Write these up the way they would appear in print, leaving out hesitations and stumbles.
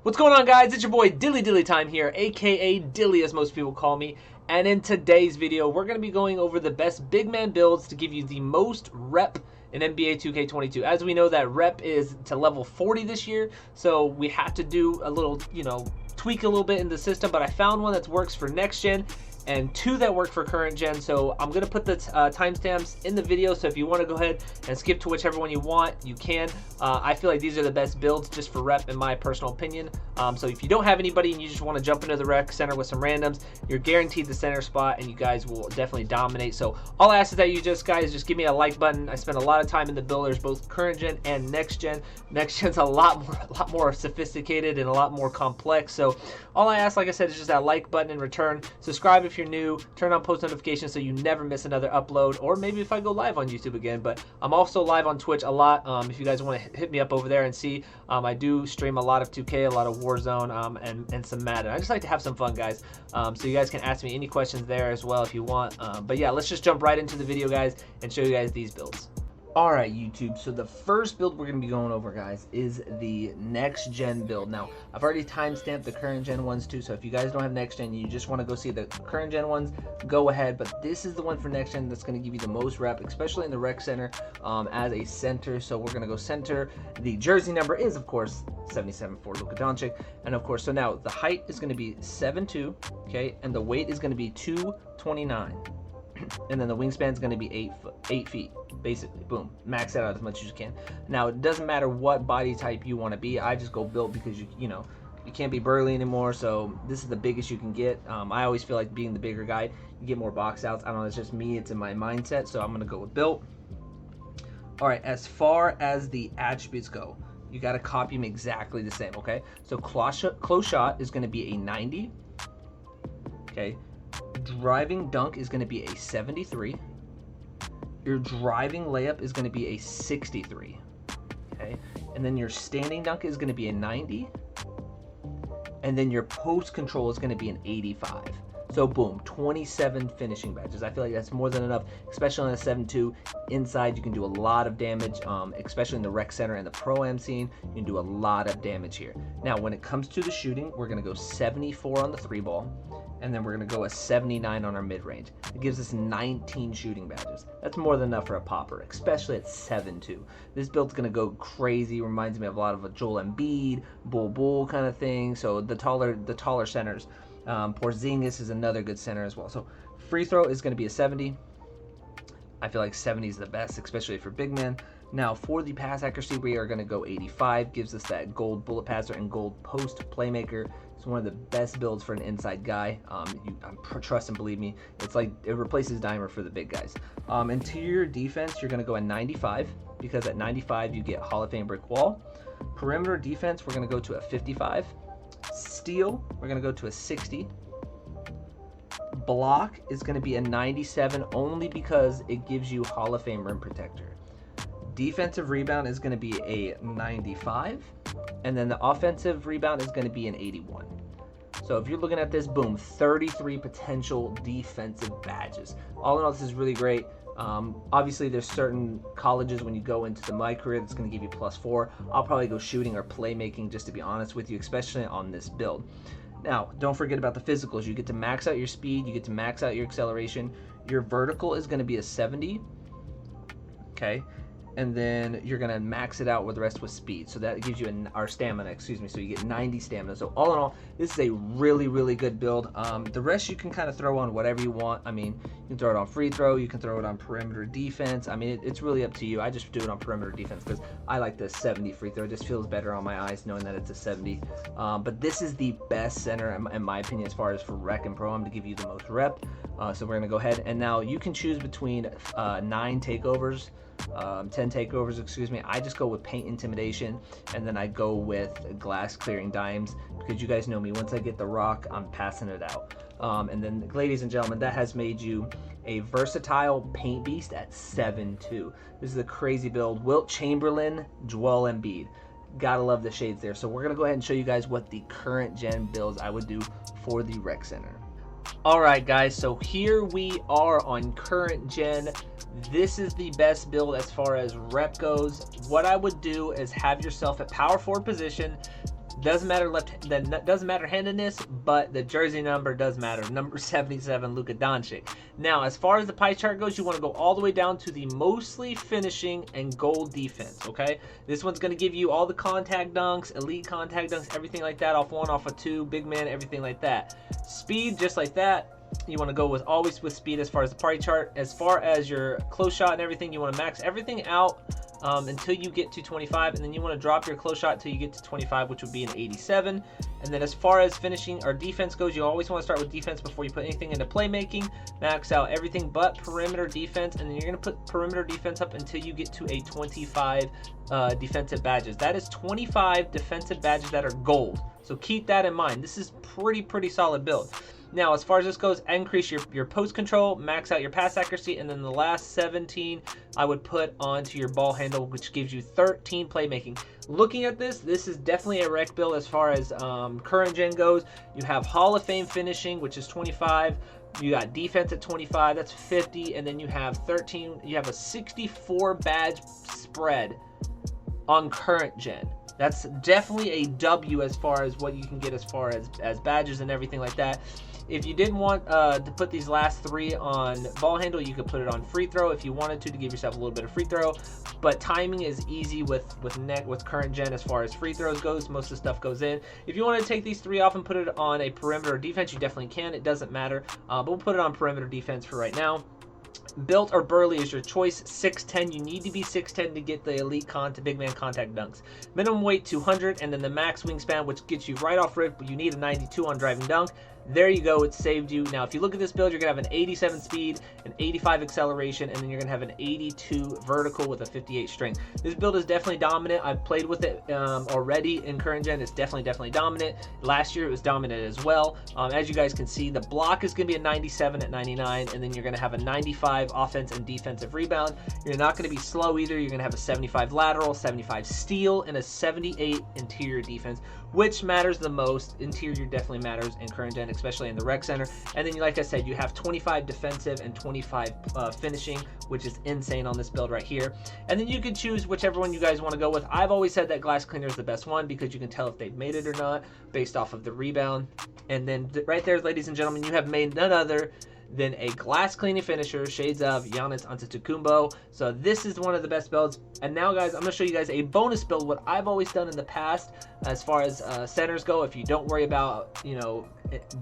What's going on, guys? It's your boy Dilly Time here, aka Dilly as most people call me. And in today's video, we're going to be going over the best big man builds to give you the most rep in NBA 2K22. As we know, that rep is to level 40 this year, so we have to do a little, tweak a little bit in the system. But I found one that works for next gen and two that work for current gen, so I'm gonna put the timestamps in the video, so if you want to go ahead and skip to whichever one you want, you can. I feel like these are the best builds just for rep in my personal opinion. So if you don't have anybody and you just want to jump into the rec center with some randoms, you're guaranteed the center spot and you guys will definitely dominate. So all I ask is that you just give me a like button. I spend a lot of time in the builders, both current gen and next gen. Next gen's a lot more sophisticated and a lot more complex, so all I ask, like I said, is just that like button in return. Subscribe if you're new, turn on post notifications so you never miss another upload, or maybe if I go live on YouTube again. But I'm also live on Twitch a lot. If you guys want to hit me up over there and see, I do stream a lot of 2K, a lot of Warzone, and some Madden. I just like to have some fun, guys. So you guys can ask me any questions there as well if you want. But yeah, let's just jump right into the video, guys, and show you guys these builds. Alright, YouTube, so the first build we're going to be going over, guys, is the next gen build. Now, I've already timestamped the current gen ones too, so if you guys don't have next gen, you just want to go see the current gen ones, go ahead. But this is the one for next gen that's going to give you the most rep, especially in the rec center as a center. So we're going to go center. The jersey number is, of course, 77 for Luka Doncic. And of course, so now the height is going to be 7'2", okay, and the weight is going to be 229. And then the wingspan is going to be 8 feet, basically. Boom, max it out as much as you can. Now, it doesn't matter what body type you want to be. I just go built because you can't be burly anymore, so this is the biggest you can get. I always feel like being the bigger guy, you get more box outs. I don't know, it's just me, it's in my mindset, so I'm going to go with built. All right, as far as the attributes go, you got to copy them exactly the same, okay? So close shot is going to be a 90, okay? Driving dunk is going to be a 73. Your driving layup is going to be a 63. Okay, and then your standing dunk is going to be a 90. And then your post control is going to be an 85. So boom, 27 finishing badges. I feel like that's more than enough, especially on a 7-2. Inside, you can do a lot of damage, especially in the rec center and the pro-am scene. You can do a lot of damage here. Now, when it comes to the shooting, we're going to go 74 on the 3-ball. And then we're going to go a 79 on our mid-range. It gives us 19 shooting badges. That's more than enough for a popper, especially at 7'2". This build's going to go crazy. Reminds me of a lot of a Joel Embiid, Bull kind of thing. So the taller centers. Porzingis is another good center as well. So free throw is going to be a 70. I feel like 70 is the best, especially for big men. Now, for the pass accuracy, we are going to go 85. Gives us that gold bullet passer and gold post playmaker. It's one of the best builds for an inside guy. Trust and believe me, it's like it replaces Dimer for the big guys. Interior defense, you're going to go at 95 because at 95 you get Hall of Fame brick wall. Perimeter defense, we're going to go to a 55. Steal, we're going to go to a 60. Block is going to be a 97 only because it gives you Hall of Fame rim protector. Defensive rebound is going to be a 95, and then the offensive rebound is going to be an 81. So if you're looking at this, boom, 33 potential defensive badges. All in all, this is really great. Obviously, there's certain colleges when you go into my career that's going to give you +4. I'll probably go shooting or playmaking, just to be honest with you, especially on this build. Now, don't forget about the physicals. You get to max out your speed. You get to max out your acceleration. Your vertical is going to be a 70. Okay. And then you're going to max it out with the rest with speed. So that gives you our stamina, excuse me. So you get 90 stamina. So all in all, this is a really, really good build. The rest you can kind of throw on whatever you want. I mean, you can throw it on free throw. You can throw it on perimeter defense. I mean, it's really up to you. I just do it on perimeter defense because I like the 70 free throw. It just feels better on my eyes knowing that it's a 70. But this is the best center, in my opinion, as far as for rec and pro-am to give you the most rep. So we're going to go ahead. And now you can choose between 9 takeovers. 10 takeovers, excuse me. I just go with paint intimidation, and then I go with glass clearing dimes because you guys know me. Once I get the rock, I'm passing it out. And then, ladies and gentlemen, that has made you a versatile paint beast at 7'2". This is a crazy build. Wilt Chamberlain, Joel Embiid. Gotta love the shades there. So we're gonna go ahead and show you guys what the current gen builds I would do for the rec center. Alright guys, so here we are on current gen. This is the best build as far as rep goes. What I would do is have yourself at power forward position, Doesn't matter doesn't matter handedness, but the jersey number does matter. Number 77, Luka Doncic. Now, as far as the pie chart goes, you want to go all the way down to the mostly finishing and gold defense, okay? This one's going to give you all the contact dunks, elite contact dunks, everything like that, off 1, off of 2, big man, everything like that. Speed, just like that. You want to go always with speed as far as the pie chart. As far as your close shot and everything, you want to max everything out until you get to 25, and then you want to drop your close shot until you get to 25, which would be an 87. And then as far as finishing or defense goes, you always want to start with defense before you put anything into playmaking. Max out everything but perimeter defense, and then you're going to put perimeter defense up until you get to a 25 defensive badges. That is 25 defensive badges that are gold. So keep that in mind. This is pretty solid build. Now, as far as this goes, increase your post control, max out your pass accuracy, and then the last 17 I would put onto your ball handle, which gives you 13 playmaking. Looking at this is definitely a wreck build as far as current gen goes. You have Hall of Fame finishing, which is 25. You got defense at 25, that's 50, and then you have 13. You have a 64 badge spread on current gen. That's definitely a W as far as what you can get as far as badges and everything like that. If you didn't want to put these last 3 on ball handle, you could put it on free throw if you wanted to give yourself a little bit of free throw. But timing is easy with current gen as far as free throws goes. Most of the stuff goes in. If you want to take these 3 off and put it on a perimeter defense, you definitely can. It doesn't matter. But we'll put it on perimeter defense for right now. Built or burly is your choice. 6'10", you need to be 6'10" to get the elite big man contact dunks. Minimum weight 200, and then the max wingspan, which gets you right off rip, but you need a 92 on driving dunk. There you go, it saved you. Now, if you look at this build, you're going to have an 87 speed, an 85 acceleration, and then you're going to have an 82 vertical with a 58 strength. This build is definitely dominant. I've played with it already in current gen. It's definitely dominant. Last year, it was dominant as well. As you guys can see, the block is going to be a 97 at 99, and then you're going to have a 95 offense and defensive rebound. You're not going to be slow either. You're going to have a 75 lateral, 75 steal, and a 78 interior defense, which matters the most. Interior definitely matters in current gen, especially in the rec center. And then, like I said, you have 25 defensive and 25 finishing, which is insane on this build right here. And then you can choose whichever one you guys want to go with. I've always said that glass cleaner is the best one because you can tell if they've made it or not based off of the rebound. And then right there, ladies and gentlemen, you have made none other than a glass cleaning finisher, shades of Giannis Antetokounmpo. So this is one of the best builds. And now, guys, I'm going to show you guys a bonus build, what I've always done in the past as far as centers go. If you don't worry about, you know,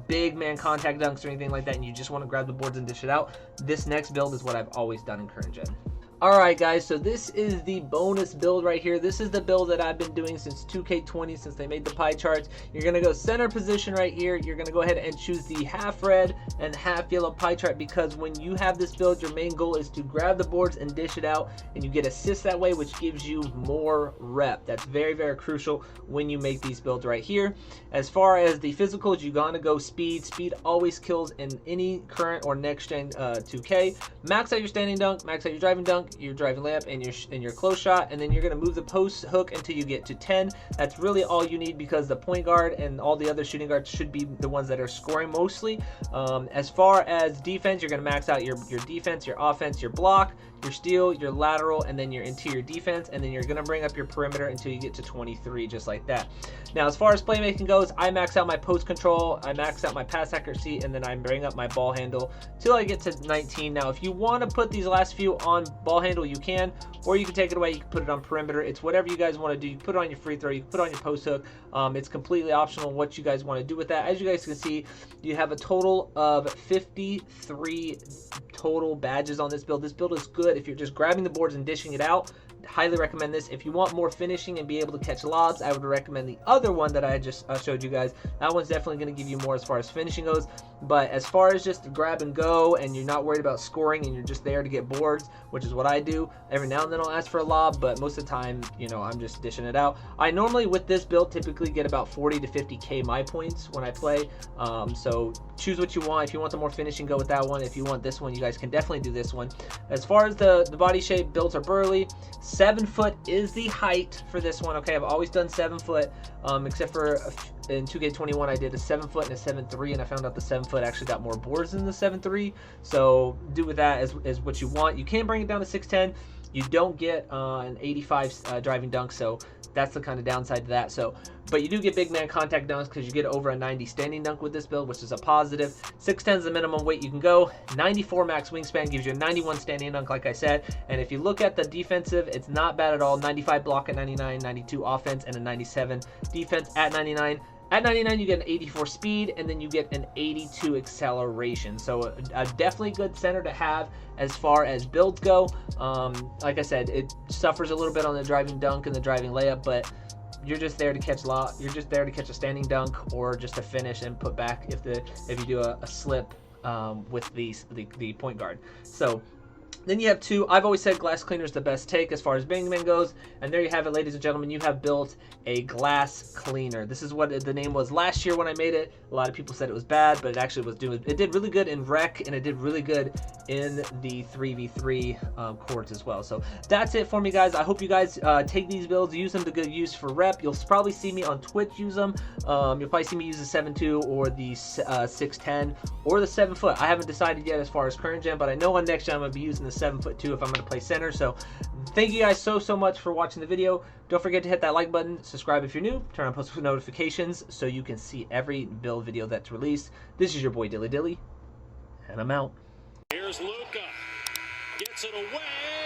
big man contact dunks or anything like that, and you just want to grab the boards and dish it out, this next build is what I've always done in current gen. Alright guys, so this is the bonus build right here. This is the build that I've been doing since 2K20, since they made the pie charts. You're going to go center position right here. You're going to go ahead and choose the half red and half yellow pie chart, because when you have this build, your main goal is to grab the boards and dish it out, and you get assists that way, which gives you more rep. That's very crucial when you make these builds right here. As far as the physicals, you're going to go speed. Speed always kills in any current or next gen 2K. Max out your standing dunk, max out your driving dunk, your driving layup, and your close shot, and then you're going to move the post hook until you get to 10. That's really all you need, because the point guard and all the other shooting guards should be the ones that are scoring mostly. As far as defense, you're going to max out your defense, your offense, your block, your steal, your lateral, and then your interior defense, and then you're going to bring up your perimeter until you get to 23, just like that. Now, as far as playmaking goes, I max out my post control, I max out my pass accuracy, and then I bring up my ball handle till I get to 19. Now, if you want to put these last few on ball handle, you can, or you can take it away. You can put it on perimeter. It's whatever you guys want to do. You can put it on your free throw, you can put it on your post hook. It's completely optional what you guys want to do with that. As you guys can see, you have a total of 53 total badges on this build. This build is good if you're just grabbing the boards and dishing it out. Highly recommend this. If you want more finishing and be able to catch lobs, I would recommend the other one that I just showed you guys. That one's definitely going to give you more as far as finishing goes. But as far as just grab and go, and you're not worried about scoring, and you're just there to get boards, which is what I do. Every now and then I'll ask for a lob, but most of the time, you know, I'm just dishing it out. I normally, with this build, typically get about 40 to 50k my points when I play. So choose what you want. If you want the more finishing, go with that one. If you want this one, you guys can definitely do this one. As far as the body shape, builds are burly. 7 foot is the height for this one. Okay, I've always done 7 foot, except for in 2K21 I did a 7 foot and a 7'3", and I found out the 7 foot actually got more boards than the 7'3". So do with that as what you want. You can bring it down to 6'10". You don't get an 85 driving dunk, so that's the kind of downside to that. So, but you do get big man contact dunks because you get over a 90 standing dunk with this build, which is a positive. 6'10 is the minimum weight you can go. 94 max wingspan gives you a 91 standing dunk, like I said. And if you look at the defensive, it's not bad at all. 95 block at 99, 92 offense, and a 97 defense at 99. At 99, you get an 84 speed, and then you get an 82 acceleration. So a definitely good center to have as far as builds go. Like I said, it suffers a little bit on the driving dunk and the driving layup, but you're just there to catch you're just there to catch a standing dunk or just to finish and put back if you do a slip with the point guard. So then you have two. I've always said glass cleaner is the best take as far as big man goes. And there you have it, ladies and gentlemen. You have built a glass cleaner. This is what the name was last year when I made it. A lot of people said it was bad, but it actually it did really good in rec, and it did really good in the 3v3 courts as well. So that's it for me, guys. I hope you guys take these builds, use them to good use for rep. You'll probably see me on Twitch use them. You'll probably see me use the 7.2 or the 6'10 or the 7 foot. I haven't decided yet as far as current gen, but I know on next gen I'm going to be using the 7'2" if I'm going to play center. So thank you guys so much for watching the video. Don't forget to hit that like button, subscribe if you're new, turn on post notifications so you can see every build video that's released. This is your boy Dilly, and I'm out. Here's Luka, gets it away.